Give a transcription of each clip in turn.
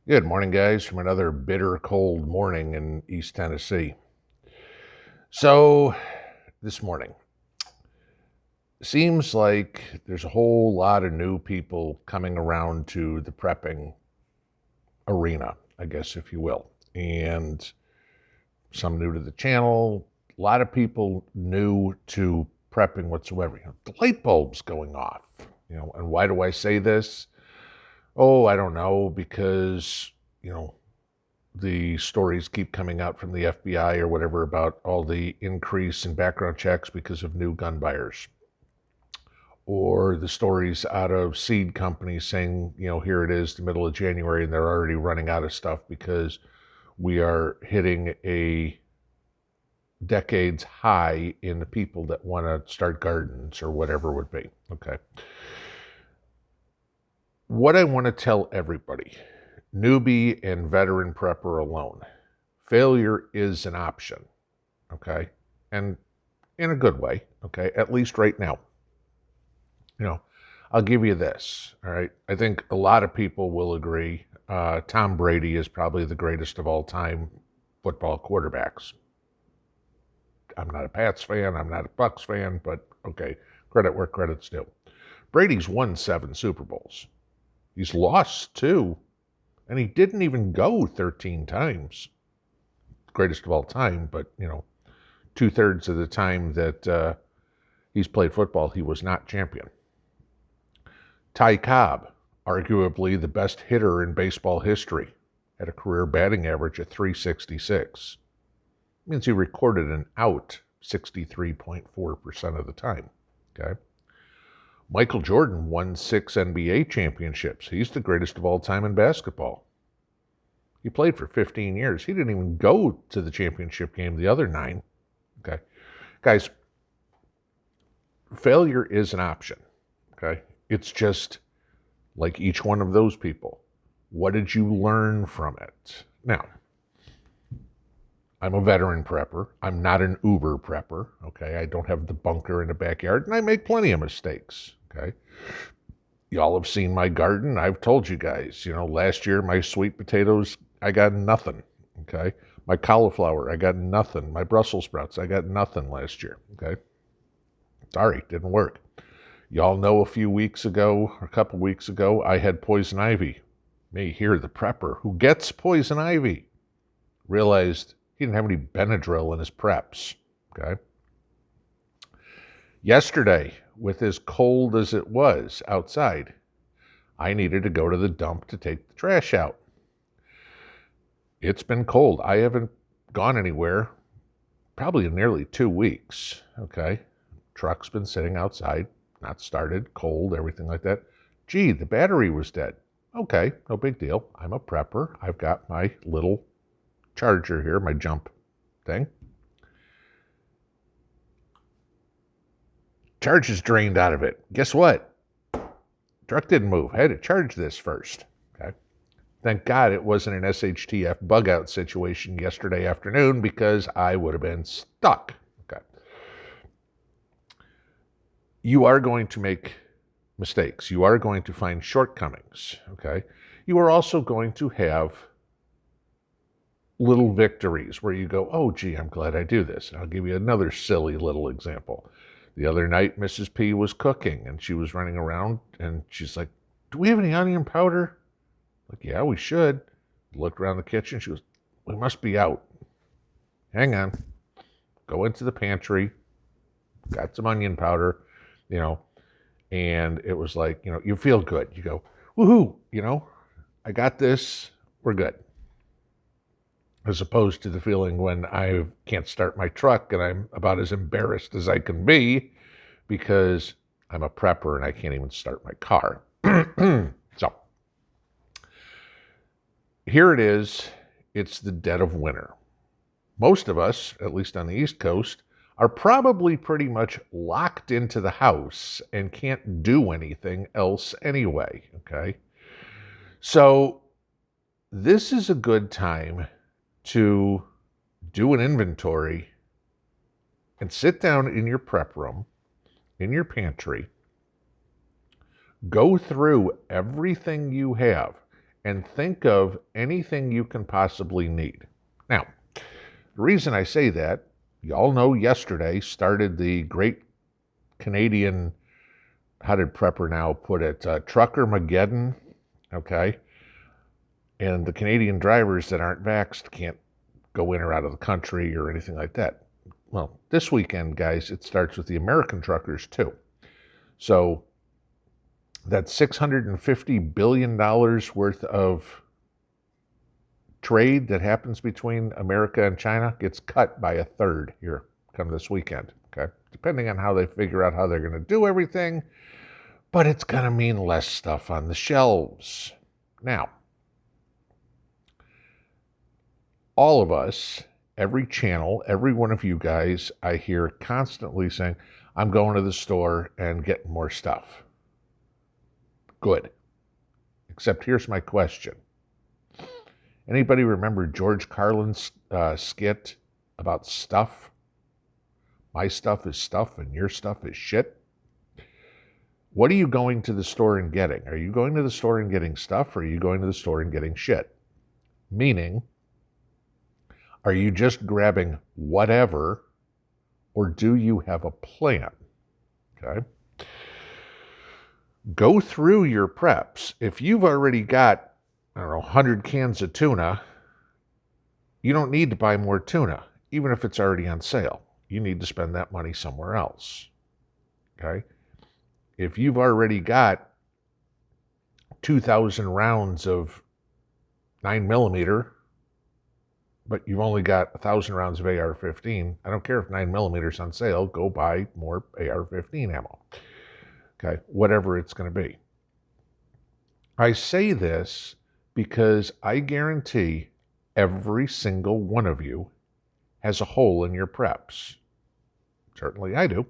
Good morning, guys, from another bitter cold morning in East Tennessee. So, this morning, seems like there's a whole lot of new people coming around to the prepping arena, I guess, if you will. And some new to the channel, a lot of people new to prepping whatsoever. The light bulb's going off, and why do I say this? Oh, I don't know, because, the stories keep coming out from the FBI or whatever about all the increase in background checks because of new gun buyers. Or the stories out of seed companies saying, here it is, the middle of January, and they're already running out of stuff because we are hitting a decades high in the people that want to start gardens or whatever it would be. Okay. What I want to tell everybody, newbie and veteran prepper alone, failure is an option, okay? And in a good way, okay? At least right now. I'll give you this, all right? I think a lot of people will agree Tom Brady is probably the greatest of all time football quarterbacks. I'm not a Pats fan, I'm not a Bucks fan, but okay, credit where credit's due. Brady's won 7 Super Bowls. He's lost 2, and he didn't even go 13 times. Greatest of all time, but, 2/3 of the time that he's played football, he was not champion. Ty Cobb, arguably the best hitter in baseball history, had a career batting average of 366. Means he recorded an out 63.4% of the time. Okay. Michael Jordan won 6 NBA championships. He's the greatest of all time in basketball. He played for 15 years. He didn't even go to the championship game, the other 9. Okay. Guys, failure is an option. Okay. It's just like each one of those people. What did you learn from it? Now, I'm a veteran prepper. I'm not an Uber prepper. Okay. I don't have the bunker in the backyard, and I make plenty of mistakes. Okay. Y'all have seen my garden. I've told you guys, last year my sweet potatoes, I got nothing. Okay. My cauliflower, I got nothing. My Brussels sprouts, I got nothing last year. Okay. Sorry, didn't work. Y'all know a couple weeks ago, I had poison ivy. Me here, the prepper, who gets poison ivy, realized he didn't have any Benadryl in his preps. Okay. Yesterday, with as cold as it was outside, I needed to go to the dump to take the trash out. It's been cold. I haven't gone anywhere probably in nearly 2 weeks. Okay. Truck's been sitting outside, not started, cold, everything like that. Gee, the battery was dead. Okay, no big deal. I'm a prepper. I've got my little charger here, my jump thing. Charge is drained out of it. Guess what? Truck didn't move. I had to charge this first. Okay. Thank God it wasn't an SHTF bug out situation yesterday afternoon, because I would have been stuck. Okay. You are going to make mistakes. You are going to find shortcomings. Okay. You are also going to have little victories where you go, oh, gee, I'm glad I do this. And I'll give you another silly little example. The other night, Mrs. P was cooking, and she was running around, and she's like, do we have any onion powder? Like, yeah, we should. Looked around the kitchen. She goes, we must be out. Hang on. Go into the pantry. Got some onion powder, and it was like, you feel good. You go, woohoo, I got this. We're good. As opposed to the feeling when I can't start my truck and I'm about as embarrassed as I can be because I'm a prepper and I can't even start my car. So here it is. It's the dead of winter. Most of us, at least on the East Coast, are probably pretty much locked into the house and can't do anything else anyway, okay? So this is a good time to do an inventory and sit down in your prep room, in your pantry, go through everything you have and think of anything you can possibly need. Now, the reason I say that, y'all know yesterday started the great Canadian, how did Prepper now put it, Trucker-mageddon, okay? And the Canadian drivers that aren't vaxxed can't go in or out of the country or anything like that. Well, this weekend, guys, it starts with the American truckers too. So that $650 billion worth of trade that happens between America and China gets cut by a third here come this weekend, okay? Depending on how they figure out how they're going to do everything, but it's going to mean less stuff on the shelves. Now, all of us, every channel, every one of you guys, I hear constantly saying, I'm going to the store and getting more stuff. Good. Except here's my question. Anybody remember George Carlin's skit about stuff? My stuff is stuff and your stuff is shit. What are you going to the store and getting? Are you going to the store and getting stuff, or are you going to the store and getting shit? Meaning, are you just grabbing whatever, or do you have a plan? Okay. Go through your preps. If you've already got, 100 cans of tuna, you don't need to buy more tuna, even if it's already on sale. You need to spend that money somewhere else. Okay. If you've already got 2,000 rounds of 9mm, but you've only got 1,000 rounds of AR-15, I don't care if 9mm is on sale, go buy more AR-15 ammo. Okay, whatever it's going to be. I say this because I guarantee every single one of you has a hole in your preps. Certainly I do.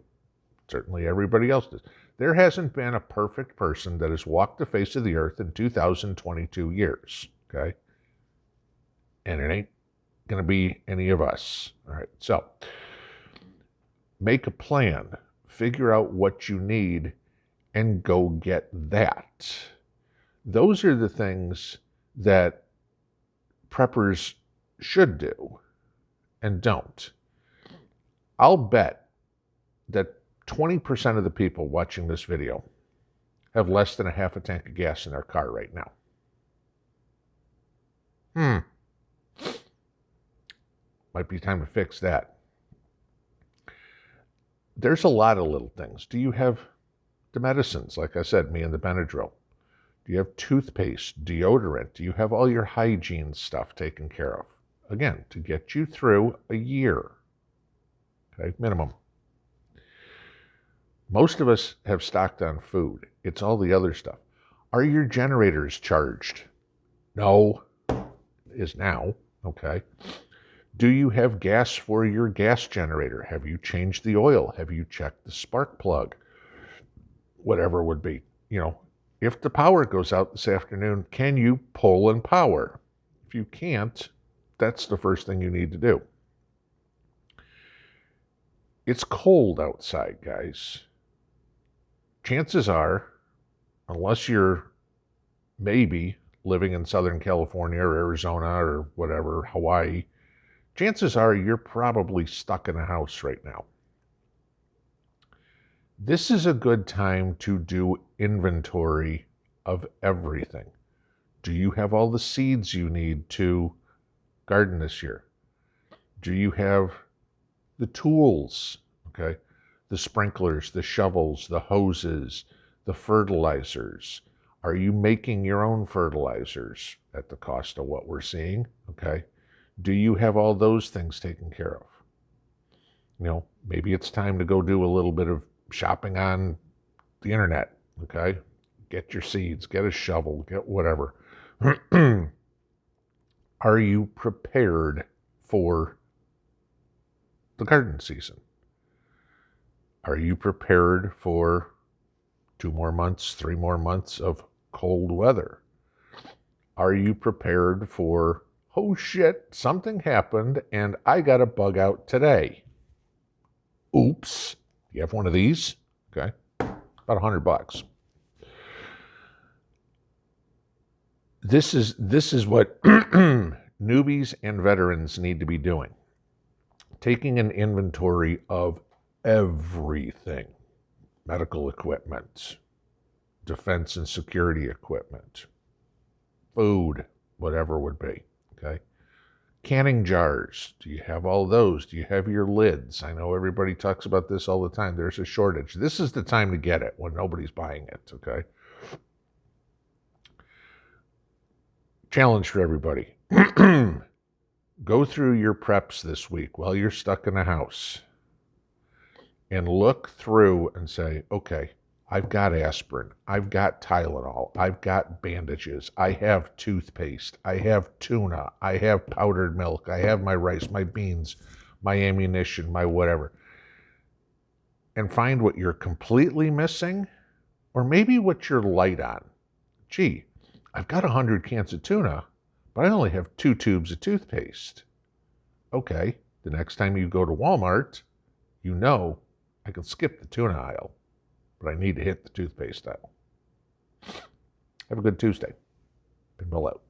Certainly everybody else does. There hasn't been a perfect person that has walked the face of the earth in 2022 years, okay? And it ain't going to be any of us. All right, so make a plan. Figure out what you need and go get that. Those are the things that preppers should do and don't. I'll bet that 20% of the people watching this video have less than a half a tank of gas in their car right now. Might be time to fix that. There's a lot of little things. Do you have the medicines? Like I said, me and the Benadryl. Do you have toothpaste, deodorant? Do you have all your hygiene stuff taken care of? Again, to get you through a year, okay, minimum. Most of us have stocked on food. It's all the other stuff. Are your generators charged? No, is now, okay. Do you have gas for your gas generator? Have you changed the oil? Have you checked the spark plug? Whatever it would be. If the power goes out this afternoon, can you pull and power? If you can't, that's the first thing you need to do. It's cold outside, guys. Chances are, unless you're maybe living in Southern California or Arizona or whatever, Hawaii, chances are you're probably stuck in a house right now. This is a good time to do inventory of everything. Do you have all the seeds you need to garden this year? Do you have the tools, okay? The sprinklers, the shovels, the hoses, the fertilizers. Are you making your own fertilizers at the cost of what we're seeing, okay? Do you have all those things taken care of? Maybe it's time to go do a little bit of shopping on the internet, okay? Get your seeds, get a shovel, get whatever. Are you prepared for the garden season? Are you prepared for 2 more months, 3 more months of cold weather? Are you prepared for, oh shit, something happened and I got a bug out today? Oops. You have one of these? Okay. About $100. This is what newbies and veterans need to be doing. Taking an inventory of everything. Medical equipment, defense and security equipment, food, whatever it would be, okay? Canning jars, do you have all those? Do you have your lids? I know everybody talks about this all the time. There's a shortage. This is the time to get it when nobody's buying it, okay? Challenge for everybody. Go through your preps this week while you're stuck in the house and look through and say, okay, I've got aspirin, I've got Tylenol, I've got bandages, I have toothpaste, I have tuna, I have powdered milk, I have my rice, my beans, my ammunition, my whatever. And find what you're completely missing, or maybe what you're light on. Gee, I've got 100 cans of tuna, but I only have 2 tubes of toothpaste. Okay, the next time you go to Walmart, you know I can skip the tuna aisle, but I need to hit the toothpaste aisle. Have a good Tuesday. Pinball out.